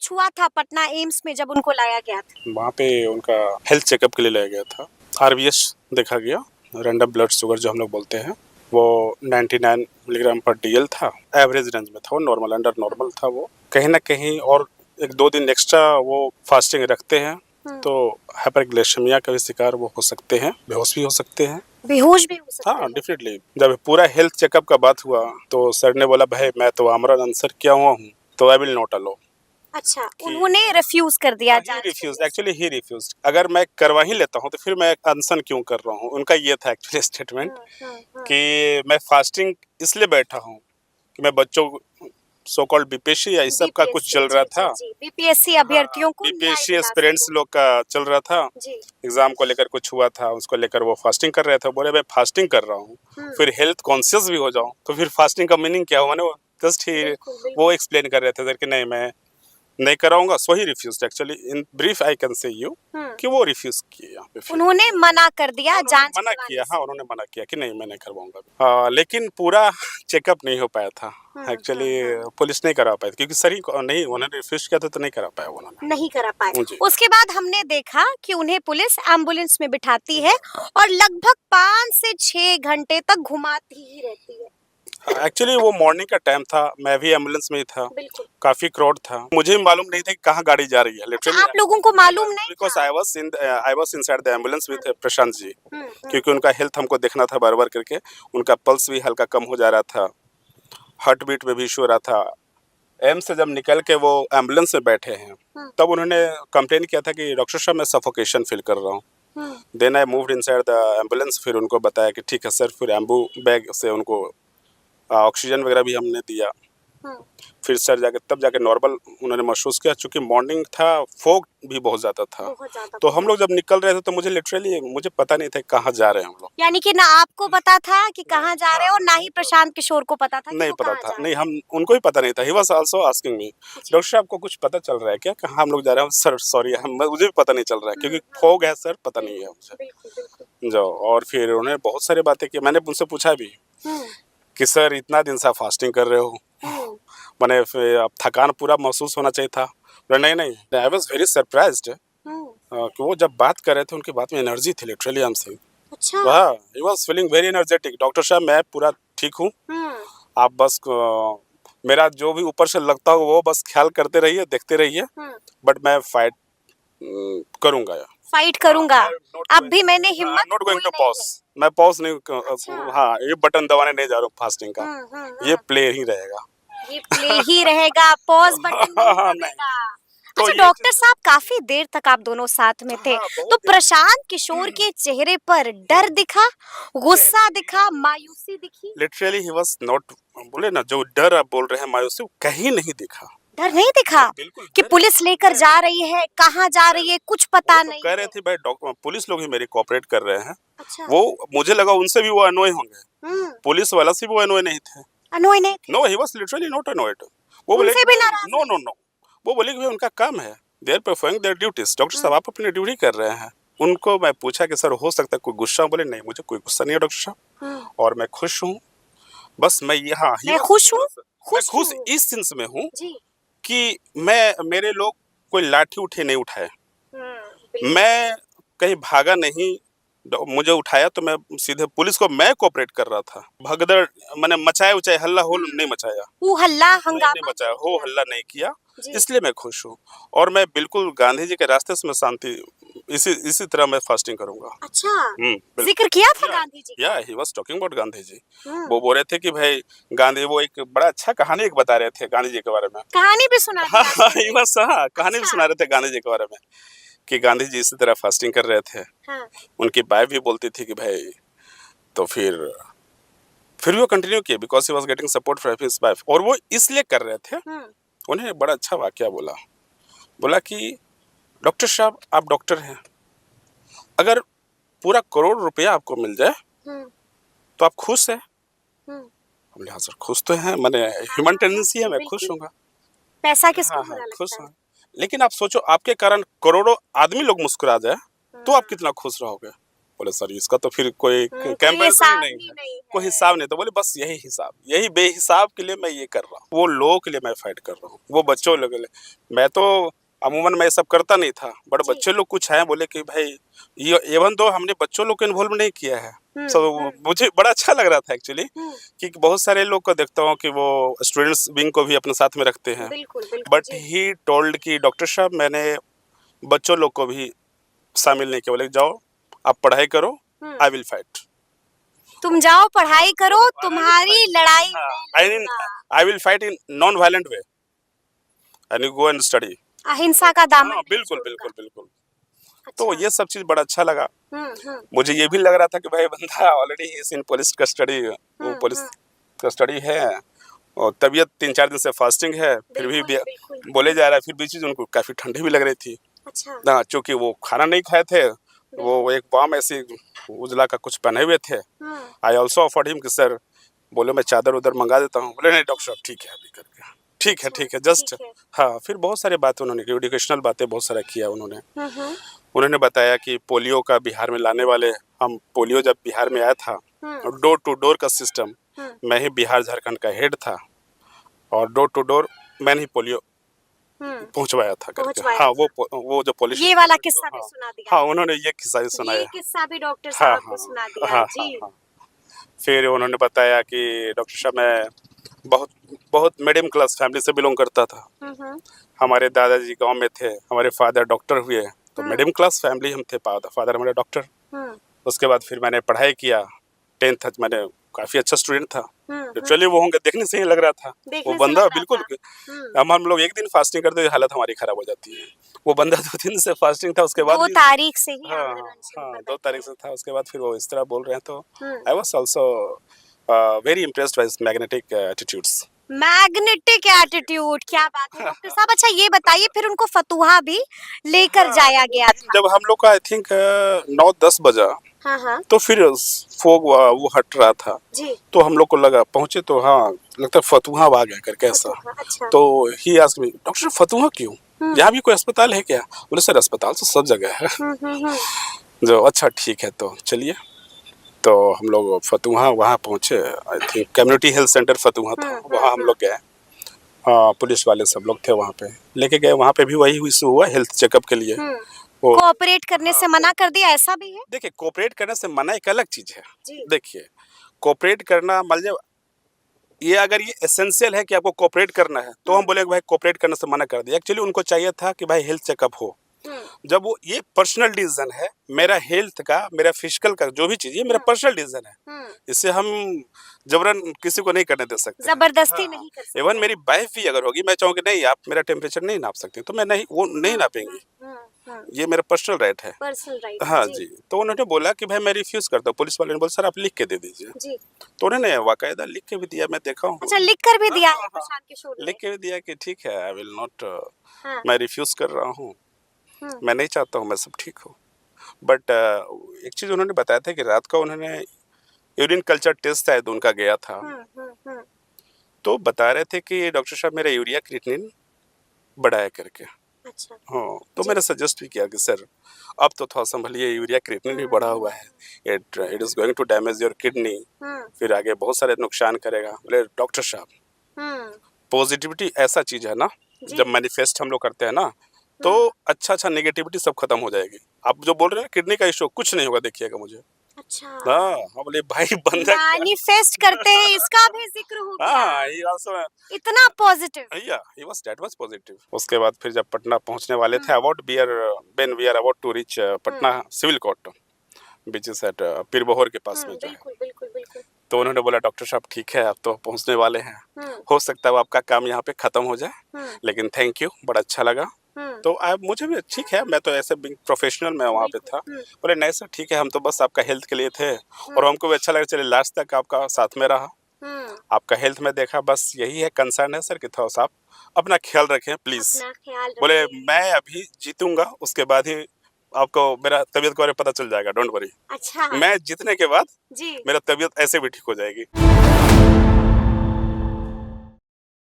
कुछ हुआ था पटना एम्स में जब उनको लाया गया था? वहाँ पे उनका हेल्थ चेकअप के लिए लाया गया था। आरबीएस देखा गया, रैंडम ब्लड शुगर जो हम लोग बोलते हैं, वो 99 मिलीग्राम पर डीएल था। एवरेज रेंज में था, वो नॉर्मल अंडर नॉर्मल था। वो कहीं ना कहीं और 1-2 दिन एक्स्ट्रा वो फास्टिंग रखते हैं तो हाइपरग्लाइसेमिया का भी शिकार वो हो सकते हैं, बेहोश भी हो सकते हैं। बेहोश भी हो सकते हाँ, हैं? डेफिनेटली। जब पूरा हेल्थ चेकअप का बात हुआ तो सर ने बोला, भाई मैं तो आमरण अनसर किया हुआ हूँ, तो आई विल नॉट अलो। अच्छा, उन्होंने रिफ्यूज कर दिया ही जांच रिफ्यूज, करने से। Actually he refuse. अगर मैं करवा ही लेता हूँ तो फिर मैं अनशन क्यों कर रहा हूँ, उनका ये था एक्चुअली स्टेटमेंट कि मैं फास्टिंग इसलिए बैठा हूँ कि मैं बच्चों सो कॉल्ड बीपीएससी या इस सब का कुछ चल रहा था। बीपीएससी अभ्यर्थियों को न्याय बीपीएससी दिला एस्पिरेंट्स सको। लोग का चल रहा था, जी। एग्जाम को लेकर कुछ हुआ था, उसको लेकर वो फास्टिंग कर रहे थे। बोले मैं फास्टिंग कर रहा हूँ, फिर हेल्थ कॉन्शियस भी हो जाऊँ, तो फिर फास्टिंग का मीनिंग क्या हुआ? मैंने जस्ट ही वो एक्सप्लेन कर रहे थे सर कि नहीं मैं नहीं कराऊंगा। So he refused, actually in brief I can say you कि वो रिफ्यूज किए यहाँ पे। फिर उन्होंने मना कर दिया जांच मना करवाने किया, से। हाँ उन्होंने मना किया कि नहीं मैं नहीं करवाऊंगा। लेकिन पूरा चेकअप नहीं हो पाया था एक्चुअली, पुलिस नहीं करा पाई क्योंकि सर ही नहीं, उन्होंने रिफ्यूज किया था तो नहीं करा पाया उन्होंने। नहीं करा पाए। जी। उसके बाद हमने देखा कि उन्हें पुलिस एम्बुलेंस में बिठाती है और लगभग 5 से 6 घंटे तक घुमाती ही रहती है। एक्चुअली वो मॉर्निंग का टाइम था, मैं भी एम्बुलेंस में ही था, काफी क्राउड था, मुझे भी मालूम नहीं था कि कहाँ गाड़ी जा रही है। लिटरली आप लोगों को मालूम नहीं बिकॉज था? I was inside the ambulance with Prashant ji, क्योंकि उनका हेल्थ हमको देखना था बार बार करके। उनका पल्स भी हल्का कम हो जा रहा था, हार्ट बीट में भी इशू हो रहा था। एम्स से जब निकल के वो एम्बुलेंस में बैठे हैं तब उन्होंने कंप्लेन किया था कि डॉक्टर साहब मैं सफोकेशन फील कर रहा हूँ। Then I moved inside the ambulance, फिर उनको बताया कि ठीक है सर, फिर एम्बू बैग से उनको ऑक्सीजन वगैरह भी हमने दिया। फिर सर तब जाके नॉर्मल उन्होंने महसूस किया। चूंकि मॉर्निंग था, फोग भी बहुत ज़्यादा था, तो हम लोग जब निकल रहे थे तो मुझे लिटरली मुझे पता नहीं था कहाँ जा रहे हैं हम लोग। यानी कि ना आपको पता था कि कहाँ जा रहे हो और ना ही प्रशांत किशोर को पता था कि नहीं वो पता कहाँ था, जा रहे नहीं हम उनको ही पता नहीं था। He was also asking me, doctor साहब को कुछ पता चल रहा है क्या, कहाँ हम लोग जा रहे हैं? सर सॉरी, मुझे भी पता नहीं चल रहा है क्योंकि फोग है सर, पता नहीं है मुझे जो। और फिर उन्होंने बहुत सारी बातें की। मैंने उनसे पूछा भी कि सर इतना दिन से आप फास्टिंग कर रहे हो, मैंने अब थकान पूरा महसूस होना चाहिए था। नहीं नहीं, आई वाज वेरी सरप्राइज्ड कि वो जब बात कर रहे थे उनकी बात में एनर्जी थी, लिटरली आई एम सेइंग। अच्छा। हाँ, he was feeling very energetic. Doctor साहब मैं पूरा ठीक हूँ, आप बस मेरा जो भी ऊपर से लगता हो वो बस ख्याल करते रहिए, देखते रहिए, बट मैं फाइट करूंगा। फाइट करूंगा। अब भी मैंने हिम्मत नॉट गोइंग टू खोई नहीं पॉज, मैं पॉज नहीं अच्छा। हाँ, ये बटन दबाने नहीं जा रहा हूँ फास्टिंग का, ये प्ले ही रहेगा। ये प्ले ही रहेगा, पॉज बटन नहीं हाँ, दबेगा। तो अच्छा ये डॉक्टर साहब, काफी देर तक आप दोनों साथ में थे, हाँ, बहुत तो देर। प्रशांत किशोर के चेहरे पर डर दिखा, गुस्सा दिखा, मायूसी दिखी? लिटरली ही वाज नॉट, बोले ना जो डर आप बोल रहे हैं, मायूसी, कहीं नहीं दिखा। डर नहीं दिखा बिल्कुल कि डर पुलिस लेकर जा रही है, कहाँ जा रही है कुछ पता वो तो नहीं कह रहे है। थे भाई डॉक्टर पुलिस लोग ही मेरी कोऑपरेट कर रहे हैं। अच्छा। वो मुझे लगा उनसे भी वो अनोय होंगे, पुलिस वाला से भी वो अनोय नहीं थे। अनोय नहीं थे? No, he was literally not annoyed. वो बोले उनसे कि भी नाराज नो नहीं? नो नो, वो बोले कि भाई उनका काम है, they are performing their duties. Doctor साहब आप अपनी ड्यूटी कर रहे हैं। उनको मैं पूछा कि सर हो सकता है कोई गुस्सा? बोले नहीं, मुझे कोई गुस्सा नहीं है डॉक्टर साहब, और मैं खुश हूँ। बस मैं यहाँ मैं खुश हूँ, मैं खुश खुश हूँ। इस सेंस में हूँ जी। कि मेरे लोग कोई लाठी उठे नहीं उठाए, बिल्कुल। मैं कहीं भागा नहीं, मुझे उठाया तो मैं सीधे पुलिस को मैं कोऑपरेट कर रहा था। भगदड़ मैंने मचाए उचाए हल्ला हो नहीं मचाया, वो हल्ला नहीं हंगामा मचाया, हो किया। हल्ला नहीं किया, जी। इसलिए मैं खुश हूँ। और मैं बिल्कुल गांधी जी के रास्ते से मैं शांति इसी तरह मैं फास्टिंग करूंगा। अच्छा, जिक्र किया था गांधी जी का? या he was talking about Gandhi ji. वो बोल रहे थे कि भाई गांधी, वो एक बड़ा अच्छा कहानी एक बता रहे थे गांधी जी के बारे में। कहानी भी सुना दी हाँ, आपने? ही वाज, हाँ, कहानी भी सुना रहे थे गांधी जी के बारे में कि गांधी जी इसी तरह फास्टिंग कर रहे थे। हाँ। उनकी वाइफ भी बोलती थी कि भाई, तो फिर वो कंटिन्यू किए because he was getting support from his wife, और वो इसलिए कर रहे थे। उन्हें बड़ा अच्छा वाकया बोला कि डॉक्टर साहब आप डॉक्टर हैं, अगर पूरा करोड़ रुपया आपको मिल जाए तो आप खुश हैं? हमने हाँ सर खुश तो हैं, मैंने ह्यूमन टेंडेंसी है, मैं खुश हूँगा। पैसा किसको हाँ बुरा हाँ, लगता खुश है? हूँ। लेकिन आप सोचो आपके कारण करोड़ों आदमी लोग मुस्कुरा जाए तो आप कितना खुश रहोगे? बोले सर इसका तो फिर कोई कोई कंपैरिजन हिसाब नहीं ही है, नहीं है। कोई हिसाब नहीं। तो बोले बस यही हिसाब, यही बेहिसाब के लिए मैं ये कर रहा हूँ, वो लोगों के लिए मैं फाइट कर रहा हूँ, वो बच्चों लोगों के लिए। मैं तो अमूमन मैं सब करता नहीं था, बट जी। बच्चे लोग कुछ हैं बोले कि भाई ये इवन तो हमने बच्चों लोग को इन्वॉल्व नहीं किया है। मुझे बड़ा अच्छा लग रहा था एक्चुअली, कि बहुत सारे लोग को देखता हूँ कि वो स्टूडेंट्स विंग को भी अपने साथ में रखते हैं, बिल्कुल बिल्कुल बट ही टोल्ड कि डॉक्टर साहब मैंने बच्चों लोग को भी शामिल नहीं किया। बोले जाओ आप पढ़ाई करो, आई विल फाइट, तुम जाओ पढ़ाई करो, तुम्हारी लड़ाई मैं I mean I will fight in non violent way and you go and study. अहिंसा का दामन नहीं बिल्कुल छोड़ूंगा। बिल्कुल बिल्कुल। तो अच्छा। ये सब चीज बड़ा अच्छा लगा। हम्म। मुझे ये भी लग रहा था कि भाई बंदा already is in police custody, वो पुलिस कस्टडी है और तबीयत 3-4 दिन से फास्टिंग है, फिर भी बिल्कुल। बोले जा रहा है। फिर बीच में उनको काफी ठंडी भी लग रही थी अच्छा। ना, चूंकि वो खाना नहीं खाए थे, वो एक बाम ऐसी उजला का कुछ पहने हुए थे। आई ऑल्सो ऑफर्ड हिम कि सर, बोले मैं चादर उधर मंगा देता हूँ। बोले नहीं डॉक्टर साहब ठीक है अभी करके, ठीक है जस्ट। हाँ, फिर बहुत सारे बातें उन्होंने की, एजुकेशनल बातें बहुत सारा किया उन्होंने। उन्होंने बताया कि पोलियो का बिहार में लाने वाले, हम पोलियो जब बिहार में आया था, डोर टू डोर का सिस्टम, मैं ही बिहार झारखंड का हेड था और डोर टू डोर मैंने ही पोलियो पहुंचवाया था करके। हाँ, वो जो पुलिस, ये वाला किस्सा भी सुना दिया। हाँ उन्होंने ये किस्सा ही सुनाया। ये किस्सा भी डॉक्टर साहब को सुना दिया। जी। फिर उन्होंने बताया कि डॉक्टर साहब मैं बहुत मिडियम क्लास फैमिली से बिलोंग करता था। हमारे दादाजी गांव में थे, हमारे फादर डॉक्टर हुए, तो मिडियम क्लास फैमिली हम थे, फादर हमारे डॉक्टर। उसके बाद फिर मैंने पढ़ाई किया, 10th तक मैंने काफी अच्छा स्टूडेंट था। एक्चुअली वो होंगे देखने से ही लग रहा था, वो बंदा बिल्कुल। हम लोग एक दिन फास्टिंग करते हालत हमारी खराब हो जाती है, वो बंदा 2 दिन से फास्टिंग था। उसके बाद 2 तारीख से ही हाँ, 2 तारीख से था। उसके बाद फिर वो इस तरह बोल रहे हैं, तो I was also very impressed by his magnetic attitudes. Magnetic attitude, क्या बात है डॉक्टर साहब। अच्छा ये बताइए, फिर उनको फतुहा भी लेकर जाया गया था। जब हम लोग का आई थिंक 9-10 बजा, तो फिर फोग वो हट रहा था जी। तो हम लोग को लगा, पहुंचे तो हाँ लगता फतुहा आ गया करके ऐसा। अच्छा। तो ही आस्क्ड मी, डॉक्टर साहब फतुहा क्यों, यहाँ भी कोई अस्पताल है क्या? बोले सर अस्पताल तो सब जगह है। जो अच्छा ठीक है तो चलिए। तो हम लोग फतुहा वहाँ पहुँचे, I think community health centre Fatuha था, वहाँ हम लोग गए। पुलिस वाले सब लोग थे वहाँ पे, लेके गए। वहाँ पे भी वही इशू हुआ हेल्थ चेकअप के लिए। कोऑपरेट करने से मना कर दिया, ऐसा भी है? देखिए कोऑपरेट करने से मना एक अलग चीज है। देखिए कोऑपरेट करना मतलब ये अगर ये एसेंशियल है कि आपको कोऑपरेट करना है, तो हम बोले भाई कोऑपरेट करने से मना कर दिया। एक्चुअली उनको चाहिए था कि भाई हेल्थ चेकअप हो। जब वो ये पर्सनल डिसीजन है मेरा, हेल्थ का, मेरा फिजिकल का, जो भी चीज है मेरा पर्सनल डिसीजन है, इससे हम जबरन किसी को नहीं करने दे सकते, जबरदस्ती नहीं कर सकते। इवन मेरी वाइफ भी अगर होगी, मैं चाहूंगी नहीं आप मेरा टेम्परेचर नहीं नाप सकती, तो मैं नहीं, वो नहीं नापेंगी, ये मेरा पर्सनल राइट है। Personal right. हाँ जी। तो उन्होंने बोला कि भाई मैं रिफ्यूज करता हूँ। पुलिस वाले ने बोला सर आप लिख के दे दीजिए जी। तो उन्होंने वाकायदा लिख के भी दिया, मैं देखा हूँ। अच्छा, लिख कर भी दिया है प्रशांत किशोर ने? लिख के भी दिया कि ठीक है आई विल नॉट, मैं रिफ्यूज कर रहा हूँ, मैं नहीं चाहता हूँ, मैं सब ठीक हूँ। बट एक चीज उन्होंने बताया था कि रात को उन्होंने यूरिन कल्चर टेस्ट शायद उनका गया था, तो बता रहे थे कि डॉक्टर साहब मेरा यूरिया क्रिएटिनिन बढ़ा है करके। अच्छा। हाँ, तो मैंने सजेस्ट भी किया कि सर अब तो थोड़ा संभलिए, यूरिया क्रिएटिनिन भी बढ़ा हुआ है, it is going to damage your kidney, फिर आगे बहुत सारे नुकसान करेगा। बोले डॉक्टर साहब पॉजिटिविटी ऐसा चीज है ना, जब मैनिफेस्ट हम लोग करते हैं ना, तो अच्छा नेगेटिविटी सब खत्म हो जाएगी। आप जो बोल रहे हैं किडनी का इशू, कुछ नहीं होगा, देखिएगा मुझे। अच्छा। हाँ, बोले भाई बंदा मैनिफेस्ट करते हैं, इसका भी जिक्र हो गया। हाँ, ये आल्सो इतना पॉजिटिव। That was positive. उसके बाद फिर जब पटना पहुंचने वाले थे, when we are about to reach Patna civil court, which is at Pirbahor के पास में जो है, बिल्कुल। तो उन्होंने बोला डॉक्टर साहब ठीक है आप तो पहुंचने वाले हैं, हो सकता है आपका काम यहाँ पे खत्म हो जाए, लेकिन थैंक यू, बड़ा अच्छा लगा। तो मुझे भी ठीक है, मैं तो ऐसे प्रोफेशनल मैं वहाँ पे था। बोले नहीं सर ठीक है, हम तो बस आपका हेल्थ के लिए थे और हमको भी अच्छा लगा, चलिए लास्ट तक आपका साथ में रहा, आपका हेल्थ में देखा, बस यही है कंसर्न है सर कि थोड़ा सा अपना ख्याल रखें प्लीज। बोले मैं अभी जीतूंगा, उसके बाद ही आपको मेरा तबीयत के बारे में पता चल जाएगा, डोंट वरी। अच्छा। मैं जीतने के बाद जी। मेरा तबीयत ऐसे भी ठीक हो जाएगी।